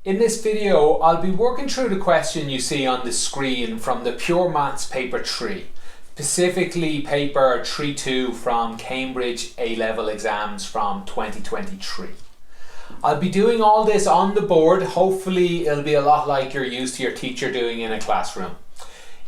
In this video, I'll be working through the question you see on the screen from the Pure Maths paper 3, specifically paper 3-2 from Cambridge A-level exams from 2023. I'll be doing all this on the board. Hopefully it'll be a lot like you're used to your teacher doing in a classroom.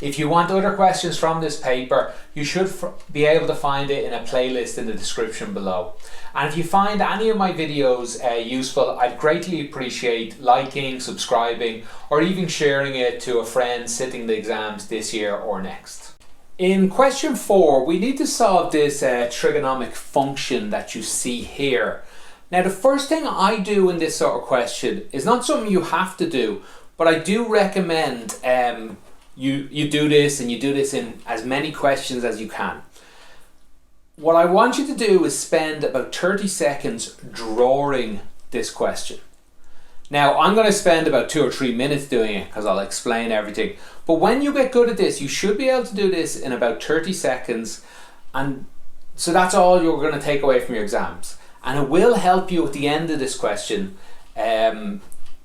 If you want other questions from this paper, you should be able to find it in a playlist in the description below. And if you find any of my videos useful, I'd greatly appreciate liking, subscribing, or even sharing it to a friend sitting the exams this year or next. In question 4, we need to solve this trigonometric function that you see here. Now, the first thing I do in this sort of question is not something you have to do, but I do recommend you do this, and you do this in as many questions as you can. What I want you to do is spend about 30 seconds drawing this question. Now, I'm going to spend about 2 or 3 minutes doing it because I'll explain everything. But when you get good at this, you should be able to do this in about 30 seconds. And so that's all you're going to take away from your exams. And it will help you at the end of this question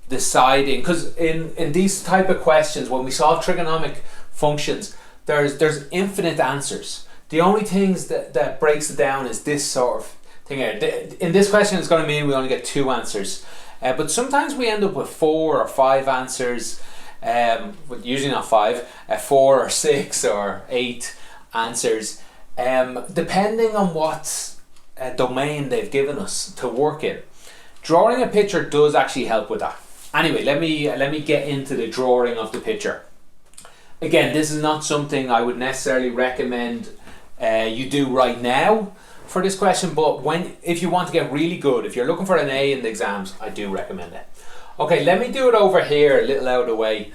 deciding, because in these type of questions, when we solve trigonometric functions, there's infinite answers. The only things that breaks it down is this sort of thing here. In this question, it's going to mean we only get 2 answers. But sometimes we end up with 4 or 5 answers, but usually not 5, 4 or 6 or 8 answers, depending on what domain they've given us to work in. Drawing a picture does actually help with that. Anyway, let me get into the drawing of the picture. Again, this is not something I would necessarily recommend you do right now for this question, but if you want to get really good, if you're looking for an A in the exams, I do recommend it. Okay, let me do it over here a little out of the way.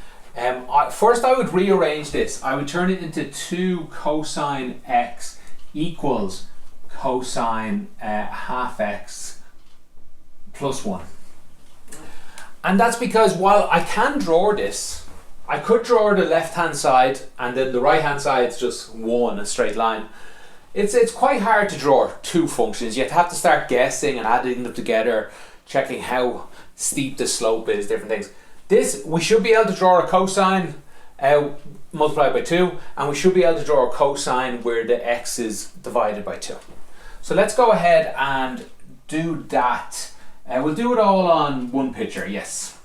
First, I would rearrange this. I would turn it into 2 cosine x equals cosine half x plus 1. And that's because while I can draw this, I could draw the left hand side and then the right hand side is just 1, a straight line. It's quite hard to draw 2 functions. You have to start guessing and adding them together, checking how steep the slope is, different things. This, we should be able to draw a cosine multiplied by 2, and we should be able to draw a cosine where the x is divided by 2. So let's go ahead and do that. We'll do it all on one picture, yes.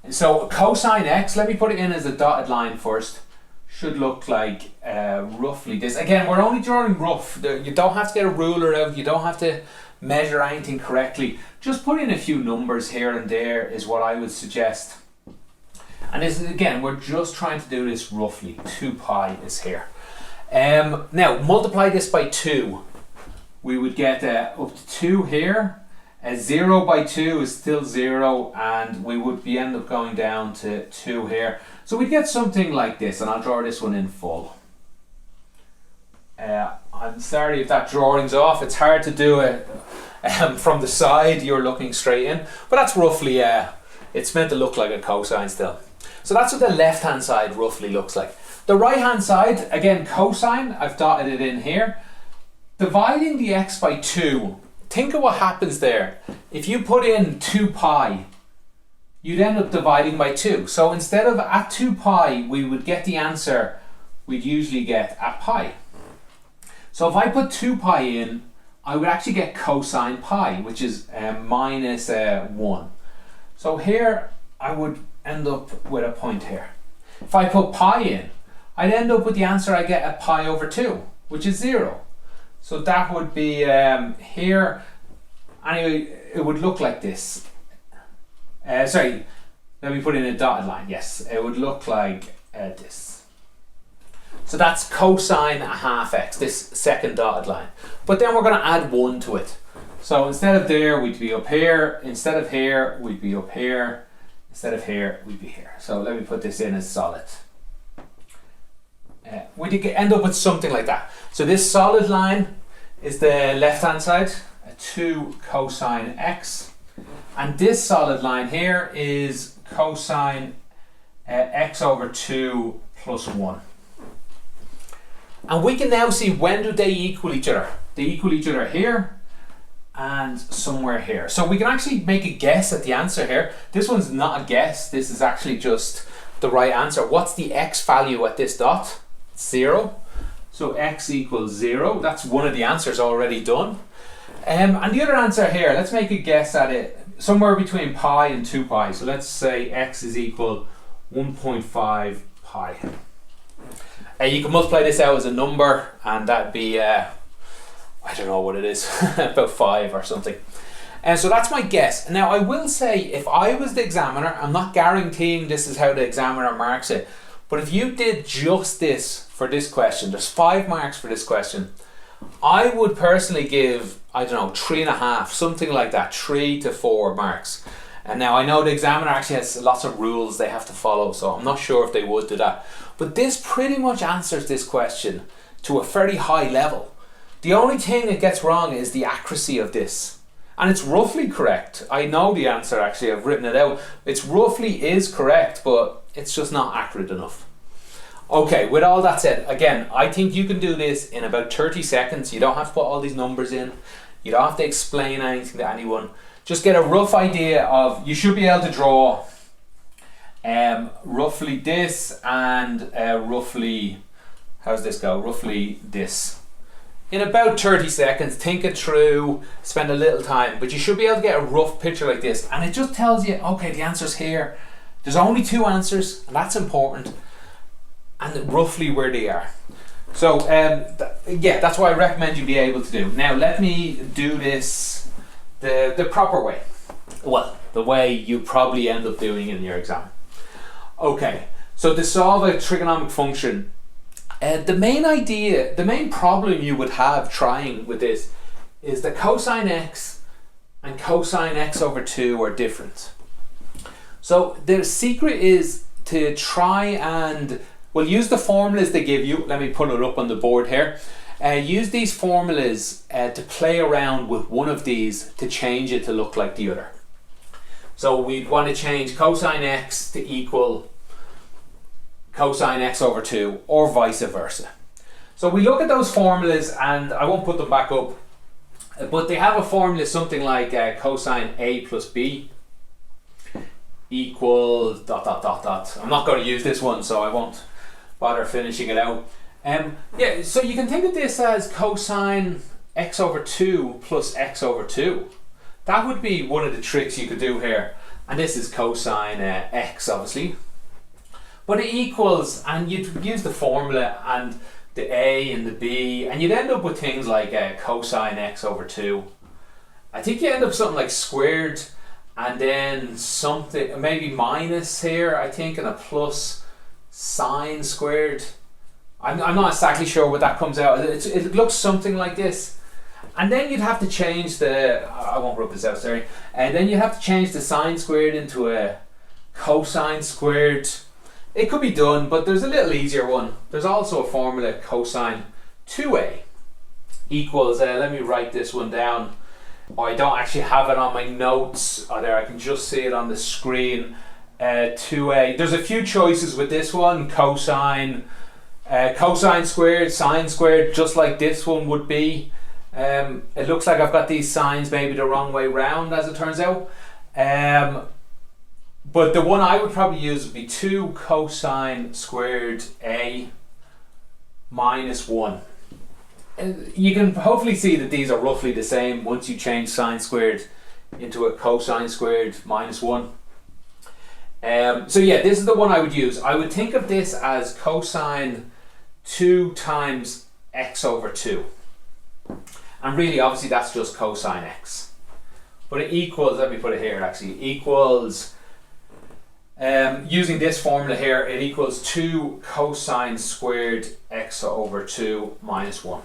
So cosine x, let me put it in as a dotted line first, should look like roughly this. Again, we're only drawing rough. You don't have to get a ruler out, you don't have to measure anything correctly. Just put in a few numbers here and there is what I would suggest. And this is, again, we're just trying to do this roughly. 2 pi is here. Now, multiply this by 2. We would get up to 2 here. 0 by 2 is still 0, and we would end up going down to 2 here. So we'd get something like this, and I'll draw this one in full. I'm sorry if that drawing's off. It's hard to do it from the side. You're looking straight in, but that's roughly, it's meant to look like a cosine still. So that's what the left hand side roughly looks like. The right hand side, again, cosine, I've dotted it in here. Dividing the x by 2, think of what happens there. If you put in 2 pi, you'd end up dividing by 2. So instead of at 2 pi, we would get the answer we'd usually get at pi. So if I put 2 pi in, I would actually get cosine pi, which is minus 1. So here, I would end up with a point here. If I put pi in, I'd end up with the answer I get at pi over 2, which is 0. So that would be here. Anyway, it would look like this. Sorry, let me put in a dotted line. Yes, it would look like this. So that's cosine half x, this second dotted line. But then we're going to add 1 to it. So instead of there, we'd be up here. Instead of here, we'd be up here. Instead of here, we'd be here. So let me put this in as solid. We'd end up with something like that. So this solid line is the left hand side, 2 cosine x. And this solid line here is cosine x over 2 plus 1. And we can now see, when do they equal each other? They equal each other here, and somewhere here. So we can actually make a guess at the answer here. This one's not a guess, this is actually just the right answer. What's the x value at this dot? 0. So x equals 0. That's one of the answers already done. And the other answer here, let's make a guess at it. Somewhere between pi and 2 pi. So let's say x is equal 1.5 pi. You can multiply this out as a number, and that'd be, I don't know what it is, about 5 or something. And so that's my guess. Now I will say, if I was the examiner, I'm not guaranteeing this is how the examiner marks it, but if you did just this for this question, there's 5 marks for this question, I would personally give, I don't know, 3.5, something like that, 3 to 4 marks. And now I know the examiner actually has lots of rules they have to follow, so I'm not sure if they would do that. But this pretty much answers this question to a very high level. The only thing it gets wrong is the accuracy of this. And it's roughly correct. I know the answer actually, I've written it out. It's roughly is correct, but it's just not accurate enough. Okay, with all that said, again, I think you can do this in about 30 seconds. You don't have to put all these numbers in. You don't have to explain anything to anyone. Just get a rough idea of, you should be able to draw roughly this and roughly, how's this go? Roughly this. In about 30 seconds, think it through, spend a little time, but you should be able to get a rough picture like this. And it just tells you, okay, the answer's here. There's only 2 answers, and that's important. And roughly where they are. So yeah, that's what I recommend you be able to do. Now let me do this the proper way. Well, the way you probably end up doing in your exam. Okay, so to solve a trigonomic function, the main problem you would have trying with this is that cosine x and cosine x over 2 are different. So the secret is to try and, well, use the formulas they give you. Let me put it up on the board here. Use these formulas to play around with one of these to change it to look like the other. So we'd want to change cosine x to equal cosine x over 2, or vice versa. So we look at those formulas, and I won't put them back up, but they have a formula something like cosine A plus B equals dot dot dot dot. I'm not going to use this one, so I won't bother finishing it out. Yeah, so you can think of this as cosine x over 2 plus x over 2. That would be one of the tricks you could do here. And this is cosine x, obviously. But it equals, and you'd use the formula and the a and the b, and you'd end up with things like cosine x over 2. I think you end up something like squared, and then something, maybe minus here, I think, and a plus sine squared. I'm not exactly sure what that comes out. It looks something like this. And then you'd have to change the, I won't rub this out, sorry. And then you'd have to change the sine squared into a cosine squared. It could be done, but there's a little easier one. There's also a formula, cosine 2a equals, let me write this one down. Oh, I don't actually have it on my notes. Oh, there, I can just see it on the screen. 2a. There's a few choices with this one. Cosine squared, sine squared, just like this one would be. It looks like I've got these signs maybe the wrong way round, as it turns out. But the one I would probably use would be 2 cosine squared a minus 1. You can hopefully see that these are roughly the same once you change sine squared into a cosine squared minus 1. So yeah, this is the one I would use. I would think of this as cosine 2 times x over 2. And really, obviously, that's just cosine x. But it equals, let me put it here actually, equals, using this formula here, it equals 2 cosine squared x over 2 minus 1.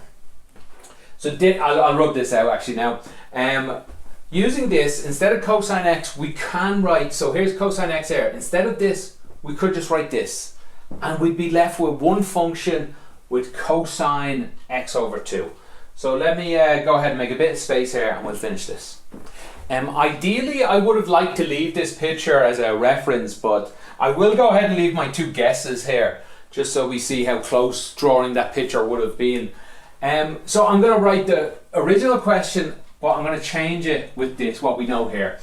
So I'll rub this out actually now. Using this, instead of cosine x, we can write, so here's cosine x here. Instead of this, we could just write this. And we'd be left with one function with cosine x over 2. So let me go ahead and make a bit of space here and we'll finish this. Ideally, I would have liked to leave this picture as a reference, but I will go ahead and leave my 2 guesses here, just so we see how close drawing that picture would have been. So I'm going to write the original question, but I'm going to change it with this, what we know here.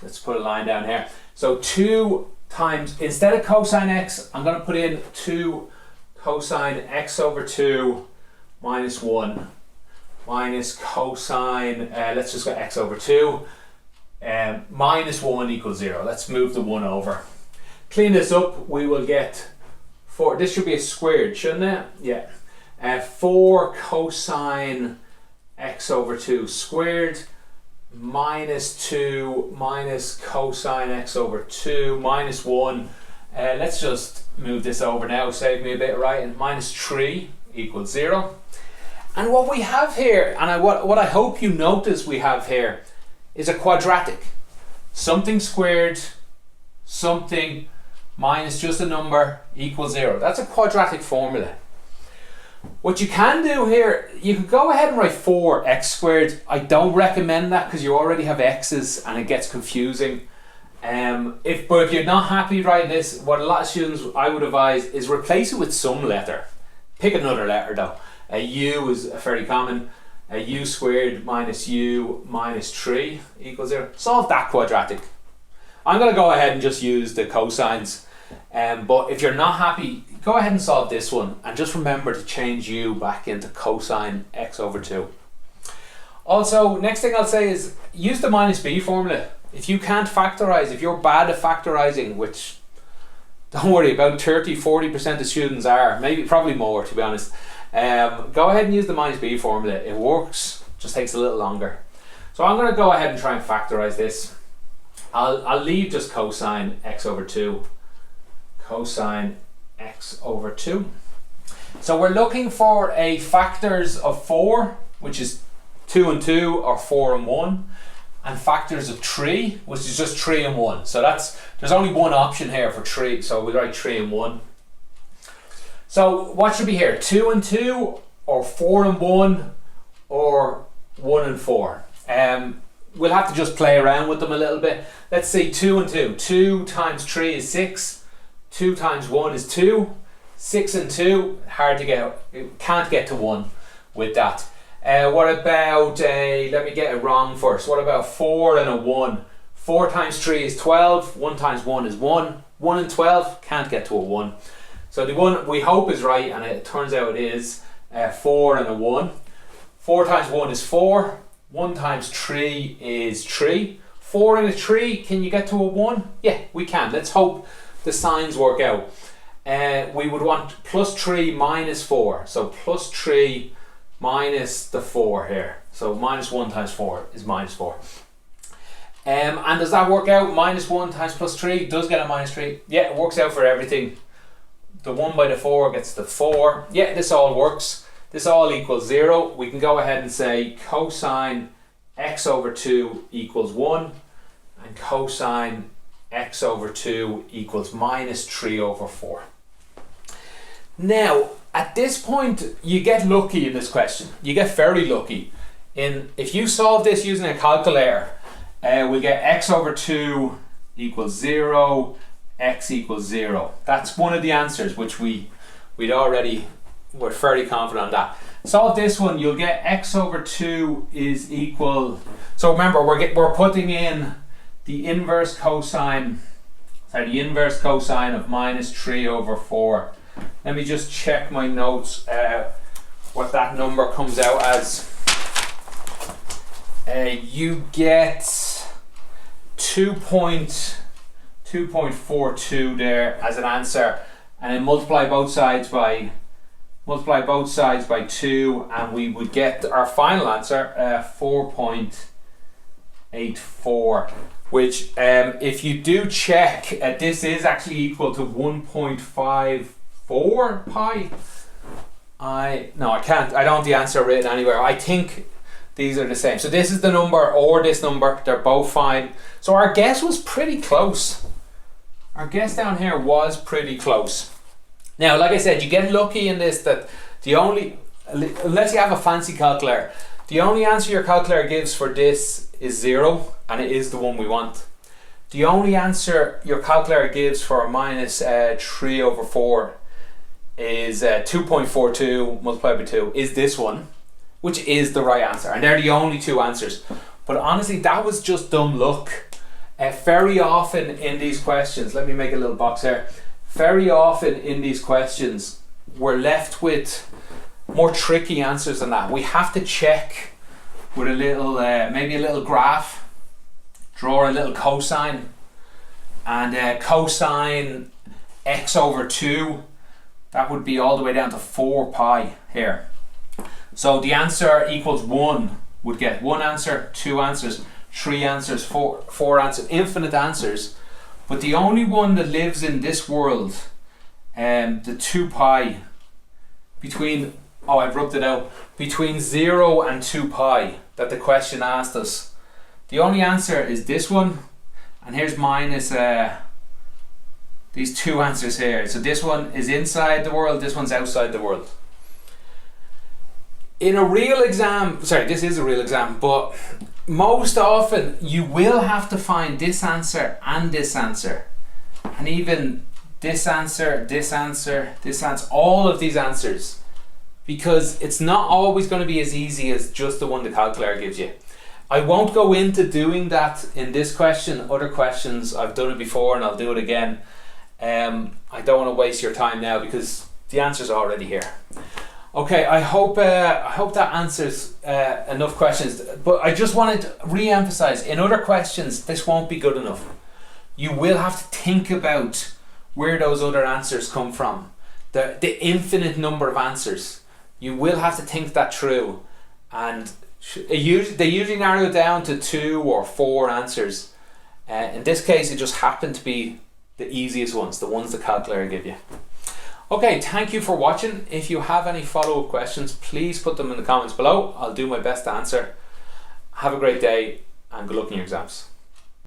Let's put a line down here. So 2 times, instead of cosine x, I'm going to put in 2 cosine x over 2 minus 1 minus cosine, let's just go x over 2, minus 1 equals 0. Let's move the 1 over. Clean this up, we will get 4, this should be a squared, shouldn't it? Yeah. 4 cosine x over 2 squared minus 2 minus cosine x over 2 minus 1. Let's just move this over now, save me a bit of writing. Minus 3 equals 0. And what we have here, and what I hope you notice we have here, is a quadratic. Something squared, something minus just a number equals 0. That's a quadratic formula. What you can do here, you could go ahead and write 4x squared. I don't recommend that because you already have x's and it gets confusing. But if you're not happy writing this, what a lot of students I would advise is replace it with some letter. Pick another letter though. A u is fairly common. A u squared minus u minus 3 equals 0. Solve that quadratic. I'm going to go ahead and just use the cosines. But if you're not happy, go ahead and solve this one, and just remember to change u back into cosine x over 2. Also, next thing I'll say is use the minus b formula. If you can't factorize, if you're bad at factorizing, which don't worry, about 30-40% of students are, probably more to be honest, go ahead and use the minus b formula. It works, just takes a little longer. So I'm going to go ahead and try and factorize this. I'll leave just cosine x over 2. Cosine x over 2. So we're looking for a factors of 4, which is 2 and 2, or 4 and 1, and factors of 3, which is just 3 and 1. So there's only one option here for 3, so we'll write 3 and 1. So what should be here? 2 and 2, or 4 and 1, or 1 and 4. We'll have to just play around with them a little bit. Let's say 2 and 2. 2 times 3 is 6. 2 times 1 is 2. 6 and 2, hard to get, can't get to 1 with that. What about, let me get it wrong first. What about 4 and a 1? 4 times 3 is 12. 1 times 1 is 1. 1 and 12, can't get to a 1. So the one we hope is right, and it turns out it is 4 and a 1. 4 times 1 is 4. 1 times 3 is 3. 4 and a 3, can you get to a 1? Yeah, we can. Let's hope the signs work out. We would want plus 3 minus 4. So plus 3 minus the 4 here. So minus 1 times 4 is minus 4. And does that work out? Minus 1 times plus 3 does get a minus 3. Yeah, it works out for everything. The 1 by the 4 gets the 4. Yeah, this all works. This all equals 0. We can go ahead and say cosine x over 2 equals 1. And cosine x over 2 equals minus 3 over 4. Now, at this point, you get lucky in this question. You get very lucky. If you solve this using a calculator, we'll get x over 2 equals 0, x equals 0. That's one of the answers, which we're fairly confident on that. Solve this one, you'll get x over 2 is equal, so remember we're putting in the inverse cosine of minus 3 over 4. Let me just check my notes what that number comes out as. You get 2.42 there as an answer, and then multiply both sides by 2, and we would get our final answer 4.84, which if you do check, this is actually equal to 1.54 pi. I don't have the answer written anywhere. I think these are the same. So this is the number or this number, they're both fine. So our guess was pretty close. Our guess down here was pretty close. Now, like I said, you get lucky in this that unless you have a fancy calculator, the only answer your calculator gives for this is 0, and it is the one we want. The only answer your calculator gives for minus 3 over 4 is 2.42 multiplied by 2 is this one. which is the right answer, and they're the only two answers. But honestly, that was just dumb luck. Very often in these questions, let me make a little box here. Very often in these questions, we're left with more tricky answers than that. We have to check with a little, maybe a little graph, draw a little cosine, and cosine x over 2, that would be all the way down to 4 pi here. So the answer equals 1 would get 1 answer, 2 answers, 3 answers, 4 answers, infinite answers. But the only one that lives in this world, the 2 pi, between, oh I've rubbed it out, between 0 and 2 pi that the question asked us, the only answer is this one, and here's minus these two answers here. So this one is inside the world, this one's outside the world. In a real exam, sorry, this is a real exam, but most often you will have to find this answer and this answer, and even this answer, this answer, this answer, all of these answers, because it's not always going to be as easy as just the one the calculator gives you. I won't go into doing that in this question. Other questions, I've done it before and I'll do it again. I don't want to waste your time now because the answer's already here. Okay, I hope that answers enough questions, but I just wanted to re-emphasize, in other questions this won't be good enough. You will have to think about where those other answers come from, the infinite number of answers. You will have to think that through, and they usually narrow it down to 2 or 4 answers. In this case it just happened to be the easiest ones, the ones the calculator give you. Okay, thank you for watching. If you have any follow-up questions, please put them in the comments below. I'll do my best to answer. Have a great day and good luck in your exams.